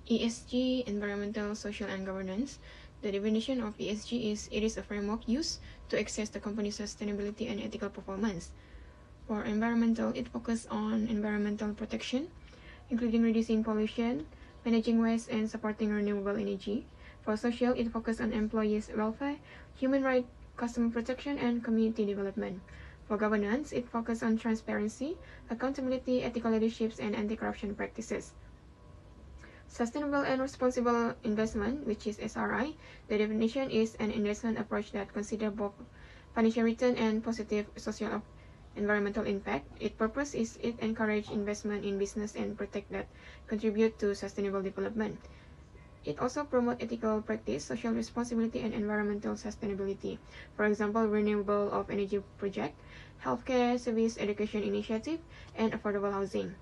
ESG, environmental, social, and governance. The definition of ESG is it is a framework used to assess the company's sustainability and ethical performance. For environmental, it focuses on environmental protection, including reducing pollution, managing waste, and supporting renewable energy. For social, it focuses on employees' welfare, human rights, customer protection, and community development. For governance, it focuses on transparency, accountability, ethical leadership, and anti-corruption practices. Sustainable and responsible investment, which is SRI, the definition is an investment approach that considers both financial return and positive social or environmental impact. Its purpose is it encourages investment in business and protect that contribute to sustainable development. It also promotes ethical practice, social responsibility, and environmental sustainability. For example, renewable of energy project, healthcare, service, education initiative, and affordable housing.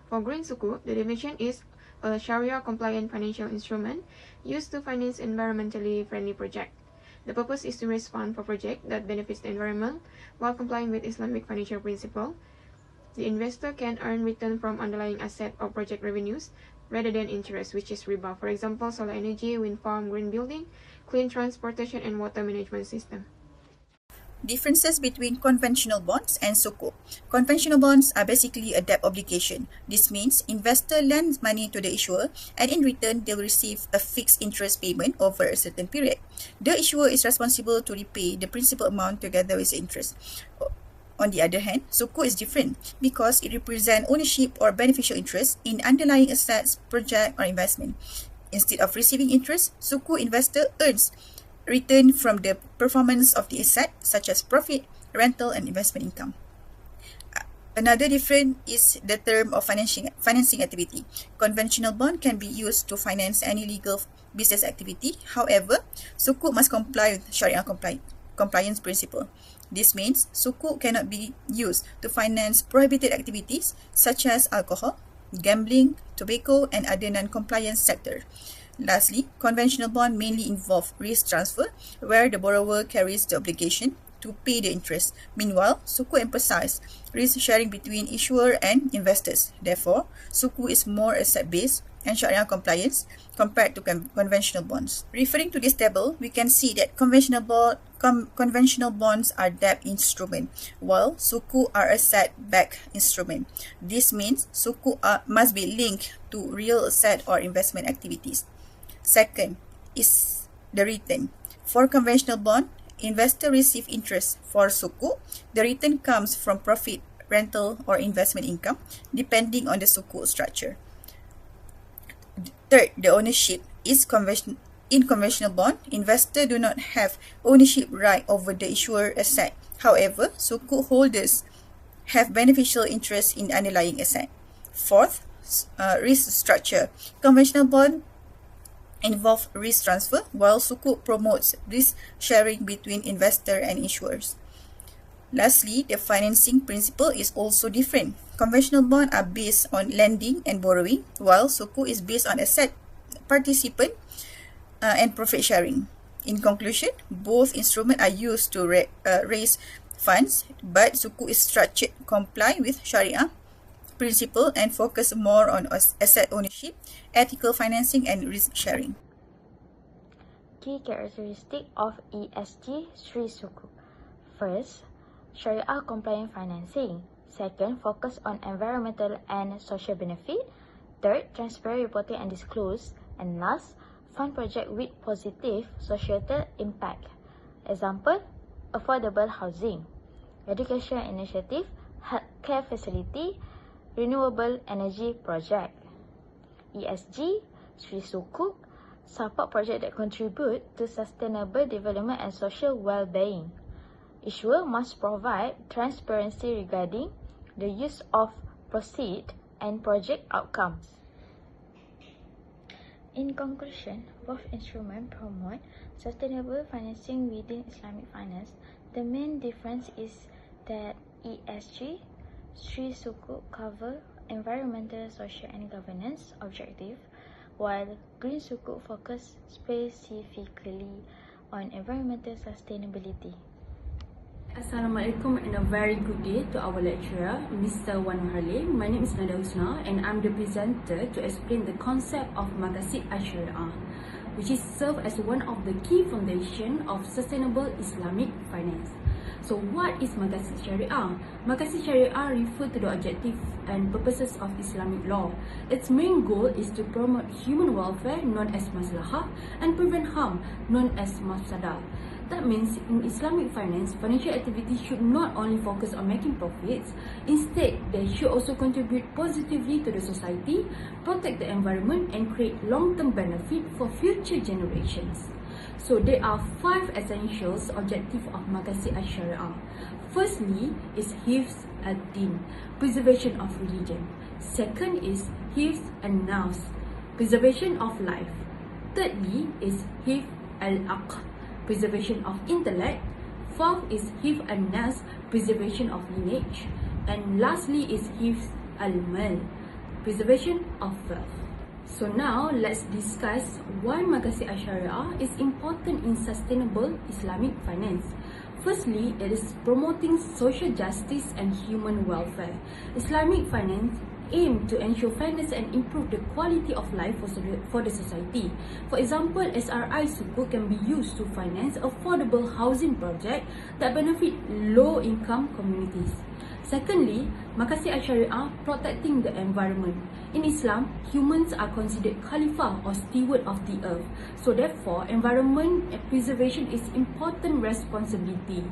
For green sukuk, the definition is a Sharia-compliant financial instrument used to finance environmentally friendly projects. The purpose is to raise funds for projects that benefits the environment while complying with Islamic financial principles. The investor can earn return from underlying asset or project revenues rather than interest, which is riba. For example, solar energy, wind farm, green building, clean transportation, and water management system. Differences between conventional bonds and Sukuk. Conventional bonds are basically a debt obligation. This means investor lends money to the issuer and in return they'll receive a fixed interest payment over a certain period. The issuer is responsible to repay the principal amount together with the interest. On the other hand, Sukuk is different because it represents ownership or beneficial interest in underlying assets, project, or investment. Instead of receiving interest, Sukuk investor earns return from the performance of the asset, such as profit, rental, and investment income. Another difference is the term of financing activity. Conventional bond can be used to finance any legal business activity. However, Sukuk must comply with Sharia compliance principle. This means Sukuk cannot be used to finance prohibited activities such as alcohol, gambling, tobacco, and other non-compliance sector. Lastly, conventional bond mainly involve risk transfer, where the borrower carries the obligation to pay the interest. Meanwhile, Sukuk emphasizes risk sharing between issuer and investors. Therefore, Sukuk is more asset-based and Sharia compliance compared to conventional bonds. Referring to this table, we can see that conventional bonds are debt instrument, while Sukuk are asset-backed instrument. This means Sukuk must be linked to real asset or investment activities. Second is the return. For conventional bond, investor receive interest. For Sukuk, the return comes from profit, rental, or investment income, depending on the Sukuk structure. Third, the ownership is in conventional bond, investors do not have ownership right over the issuer asset. However, Sukuk holders have beneficial interest in underlying asset. Fourth, risk structure. Conventional bond involve risk transfer, while Sukuk promotes risk sharing between investor and issuers. Lastly, the financing principle is also different. Conventional bonds are based on lending and borrowing, while Sukuk is based on asset participant and profit sharing. In conclusion, both instruments are used to raise funds, but Sukuk is structured to comply with Sharia principle and focus more on asset ownership, ethical financing, and risk sharing. Key characteristic of ESG Sri Sukuk. First, Sharia compliant financing. Second, focus on environmental and social benefit. Third, transparent reporting and disclose. And last, fund project with positive societal impact. Example, affordable housing, education initiative, healthcare facility, renewable energy project. ESG, Sri Sukuk, support projects that contribute to sustainable development and social well-being. Issuer must provide transparency regarding the use of proceeds and project outcomes. In conclusion, both instruments promote sustainable financing within Islamic finance. The main difference is that ESG, Sri Sukuk cover environmental, social, and governance objective, while Green Sukuk focus specifically on environmental sustainability. Assalamualaikum and a very good day to our lecturer, Mr. Wan Halim. My name is Nada Husna and I'm the presenter to explain the concept of Maqasid Al-Shari'ah, which is served as one of the key foundation of sustainable Islamic finance. So what is Maqasid Shari'ah? Maqasid Shari'ah refer to the objective and purposes of Islamic law. Its main goal is to promote human welfare, known as maslahah, and prevent harm, known as mafsadah. That means in Islamic finance, financial activities should not only focus on making profits, instead they should also contribute positively to the society, protect the environment and create long-term benefit for future generations. So there are 5 essential objectives of Maqasid Al-Shari'ah. Firstly is Hifz al-Din, preservation of religion. Second is Hifz al-Nafs, preservation of life. Thirdly is Hifz al-Aql, preservation of intellect. Fourth is Hifz al-Nas, preservation of lineage. And lastly is Hifz al-Mal, preservation of wealth. So now let's discuss why Maqasid Al-Shari'ah is important in sustainable Islamic finance. Firstly, it is promoting social justice and human welfare. Islamic finance aim to ensure fairness and improve the quality of life for the society. For example, SRI Sukuk can be used to finance affordable housing projects that benefit low-income communities. Secondly, Maqasid Al-Shari'ah protecting the environment. In Islam, humans are considered khalifah or steward of the earth. So therefore, environment preservation is important responsibility.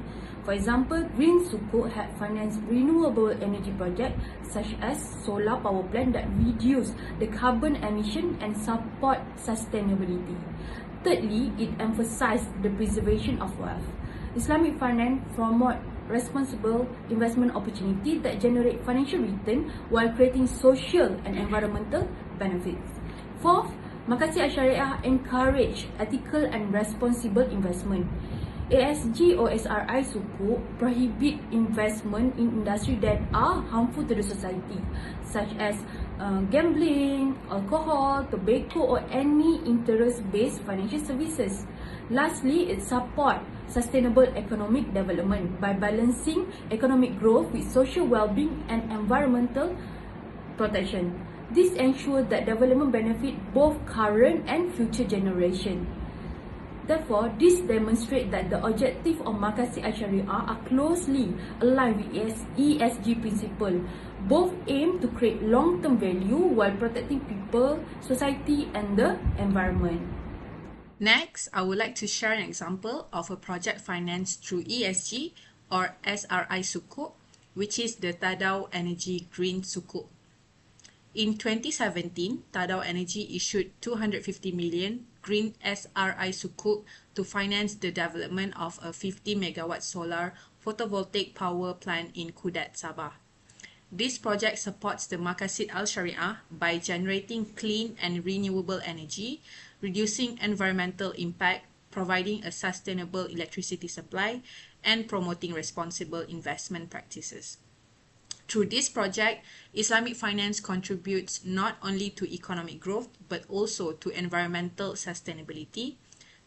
For example, Green Sukuk had financed renewable energy projects such as solar power plant that reduce the carbon emission and support sustainability. Thirdly, it emphasized the preservation of wealth. Islamic finance promote responsible investment opportunity that generate financial return while creating social and environmental benefits. Fourth, Maqasid Al-Shari'ah encourage ethical and responsible investment. ASG or SRI Sukuk prohibit investment in industries that are harmful to the society, such as gambling, alcohol, tobacco or any interest-based financial services. Lastly, it supports sustainable economic development by balancing economic growth with social well-being and environmental protection. This ensures that development benefits both current and future generations. Therefore, this demonstrates that the objectives of Maqasid Al-Shari'ah are closely aligned with ESG principles. Both aim to create long-term value while protecting people, society and the environment. Next, I would like to share an example of a project financed through ESG or SRI Sukuk, which is the Tadau Energy Green Sukuk. In 2017, Tadau Energy issued 250 million Green SRI Sukuk to finance the development of a 50 megawatt solar photovoltaic power plant in Kudat, Sabah. This project supports the Maqasid Al-Shari'ah by generating clean and renewable energy, reducing environmental impact, providing a sustainable electricity supply, and promoting responsible investment practices. Through this project, Islamic finance contributes not only to economic growth but also to environmental sustainability,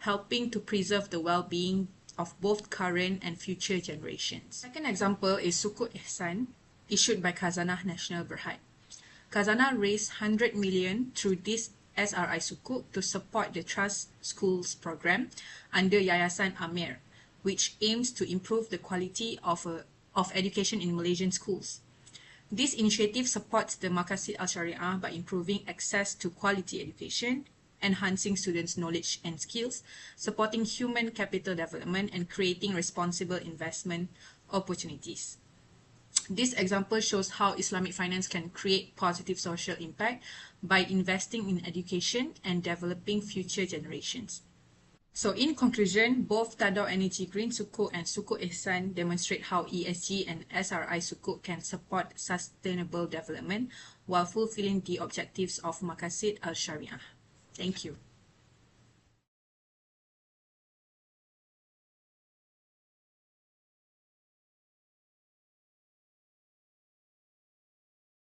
helping to preserve the well-being of both current and future generations. Second example is Sukuk Ihsan, issued by Khazanah Nasional Berhad. Khazanah raised 100 million through this SRI Sukuk to support the Trust Schools program under Yayasan Amir, which aims to improve the quality of education in Malaysian schools. This initiative supports the Maqasid Al-Shari'ah by improving access to quality education, enhancing students' knowledge and skills, supporting human capital development, and creating responsible investment opportunities. This example shows how Islamic finance can create positive social impact by investing in education and developing future generations. So in conclusion, both Tadau Energy Green Sukuk and Sukuk Ihsan demonstrate how ESG and SRI Sukuk can support sustainable development while fulfilling the objectives of Maqasid Al-Shari'ah. Thank you.